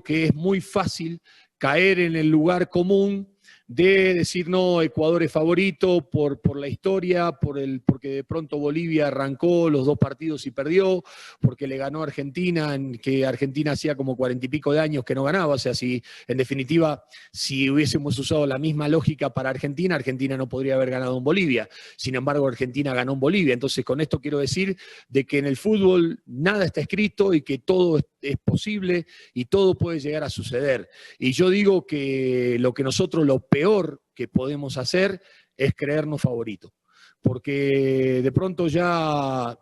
que es muy fácil caer en el lugar común de decir, no, Ecuador es favorito por la historia, porque de pronto Bolivia arrancó los 2 partidos y perdió, porque le ganó a Argentina, que Argentina hacía como 40 y pico de años que no ganaba. O sea, si en definitiva, si hubiésemos usado la misma lógica para Argentina, Argentina no podría haber ganado en Bolivia. Sin embargo, Argentina ganó en Bolivia. Entonces, con esto quiero decir de que en el fútbol nada está escrito y que todo es posible y todo puede llegar a suceder. Y yo digo que lo peor que podemos hacer es creernos favoritos, porque de pronto ya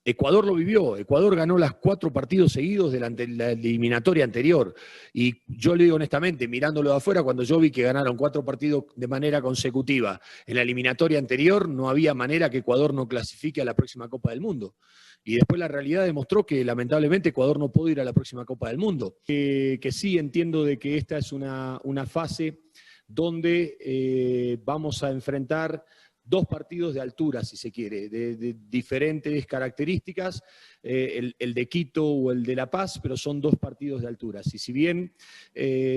Ecuador lo vivió. Ecuador ganó los 4 partidos seguidos de la eliminatoria anterior, y yo le digo honestamente, mirándolo de afuera, cuando yo vi que ganaron 4 partidos de manera consecutiva en la eliminatoria anterior, no había manera que Ecuador no clasifique a la próxima Copa del Mundo. Y después la realidad demostró que lamentablemente Ecuador no pudo ir a la próxima Copa del Mundo. Que sí entiendo de que esta es una fase donde vamos a enfrentar 2 partidos de altura, si se quiere, de diferentes características, el de Quito o el de La Paz, pero son 2 partidos de altura. Y si bien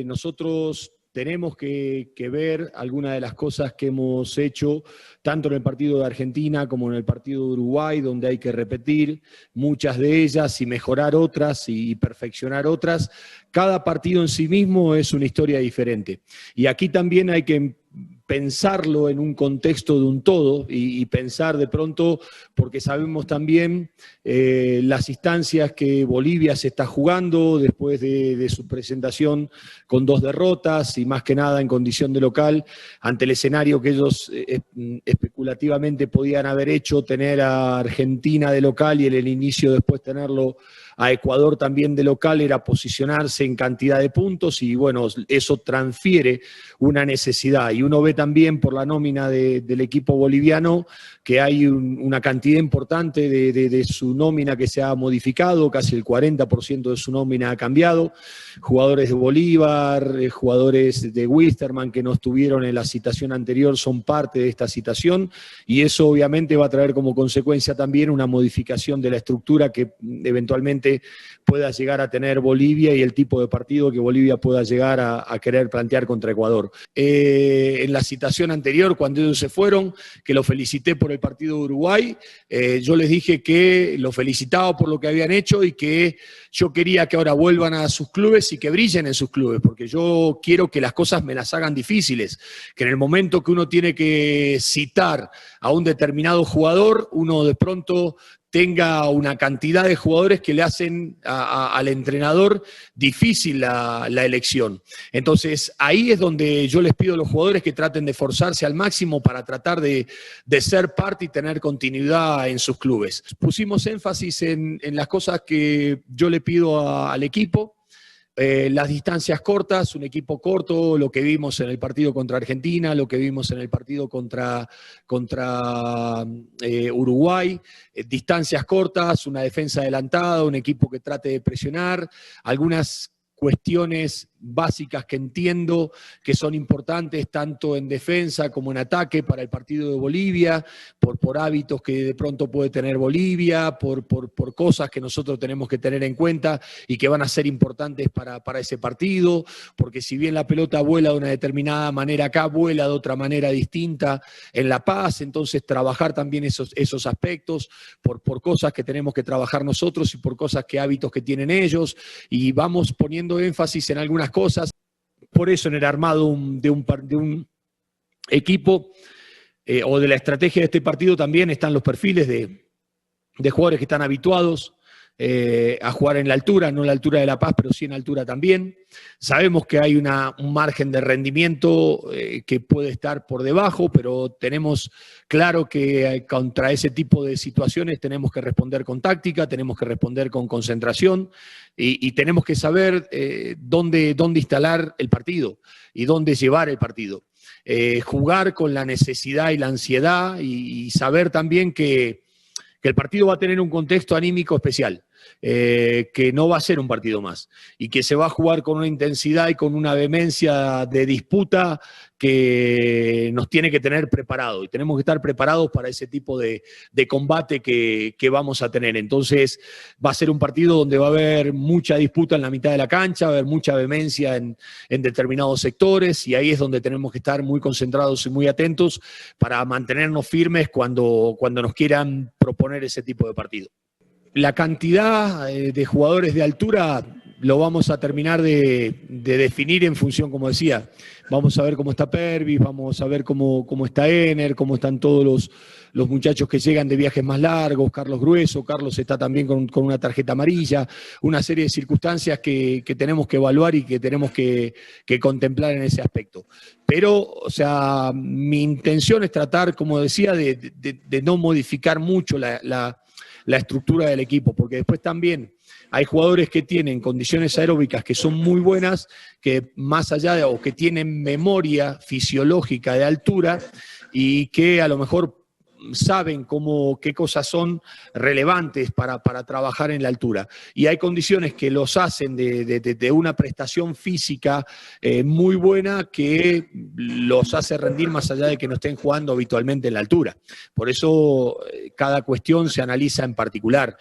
nosotros tenemos que ver algunas de las cosas que hemos hecho, tanto en el partido de Argentina como en el partido de Uruguay, donde hay que repetir muchas de ellas y mejorar otras y perfeccionar otras. Cada partido en sí mismo es una historia diferente. Y aquí también hay que pensarlo en un contexto de un todo y pensar de pronto, porque sabemos también las instancias que Bolivia se está jugando después de su presentación con 2 derrotas y más que nada en condición de local, ante el escenario que ellos especulativamente podían haber hecho, tener a Argentina de local y en el inicio después tenerlo a Ecuador también de local, era posicionarse en cantidad de puntos, y bueno, eso transfiere una necesidad. Y uno ve también por la nómina del equipo boliviano que hay una cantidad importante de su nómina que se ha modificado, casi el 40% de su nómina ha cambiado. Jugadores de Bolívar, jugadores de Wilstermann que no estuvieron en la citación anterior son parte de esta citación, y eso obviamente va a traer como consecuencia también una modificación de la estructura que eventualmente pueda llegar a tener Bolivia y el tipo de partido que Bolivia pueda llegar a querer plantear contra Ecuador. En la citación anterior, cuando ellos se fueron, que los felicité por el partido de Uruguay, yo les dije que los felicitaba por lo que habían hecho y que yo quería que ahora vuelvan a sus clubes y que brillen en sus clubes, porque yo quiero que las cosas me las hagan difíciles, que en el momento que uno tiene que citar a un determinado jugador, uno de pronto tenga una cantidad de jugadores que le hacen al entrenador difícil la elección. Entonces, ahí es donde yo les pido a los jugadores que traten de esforzarse al máximo para tratar de ser parte y tener continuidad en sus clubes. Pusimos énfasis en las cosas que yo le pido al equipo. Las distancias cortas, un equipo corto, lo que vimos en el partido contra Argentina, lo que vimos en el partido contra Uruguay, distancias cortas, una defensa adelantada, un equipo que trate de presionar, algunas cuestiones básicas que entiendo que son importantes tanto en defensa como en ataque para el partido de Bolivia, por hábitos que de pronto puede tener Bolivia, por cosas que nosotros tenemos que tener en cuenta y que van a ser importantes para ese partido, porque si bien la pelota vuela de una determinada manera acá, vuela de otra manera distinta en La Paz, entonces trabajar también esos aspectos por cosas que tenemos que trabajar nosotros y por cosas que hábitos que tienen ellos, y vamos poniendo énfasis en algunas cosas. Por eso en el armado de un equipo o de la estrategia de este partido también están los perfiles de jugadores que están habituados a jugar en la altura, no en la altura de La Paz, pero sí en altura también. Sabemos que hay un margen de rendimiento que puede estar por debajo, pero tenemos claro que contra ese tipo de situaciones tenemos que responder con táctica, tenemos que responder con concentración y tenemos que saber dónde instalar el partido y dónde llevar el partido. Jugar con la necesidad y la ansiedad y saber también que el partido va a tener un contexto anímico especial. que no va a ser un partido más y que se va a jugar con una intensidad y con una vehemencia de disputa que nos tiene que tener preparados y tenemos que estar preparados para ese tipo de combate que vamos a tener. Entonces va a ser un partido donde va a haber mucha disputa en la mitad de la cancha, va a haber mucha vehemencia en determinados sectores y ahí es donde tenemos que estar muy concentrados y muy atentos para mantenernos firmes cuando nos quieran proponer ese tipo de partido. La cantidad de jugadores de altura lo vamos a terminar de definir en función, como decía, vamos a ver cómo está Pervis, vamos a ver cómo está Ener, cómo están todos los muchachos que llegan de viajes más largos, Carlos Grueso, Carlos está también con una tarjeta amarilla, una serie de circunstancias que tenemos que evaluar y que tenemos que contemplar en ese aspecto. Pero, o sea, mi intención es tratar, como decía, de no modificar mucho la estructura del equipo, porque después también hay jugadores que tienen condiciones aeróbicas que son muy buenas, que más allá o que tienen memoria fisiológica de altura y que a lo mejor saben qué cosas son relevantes para trabajar en la altura. Y hay condiciones que los hacen de una prestación física muy buena que los hace rendir más allá de que no estén jugando habitualmente en la altura. Por eso cada cuestión se analiza en particular.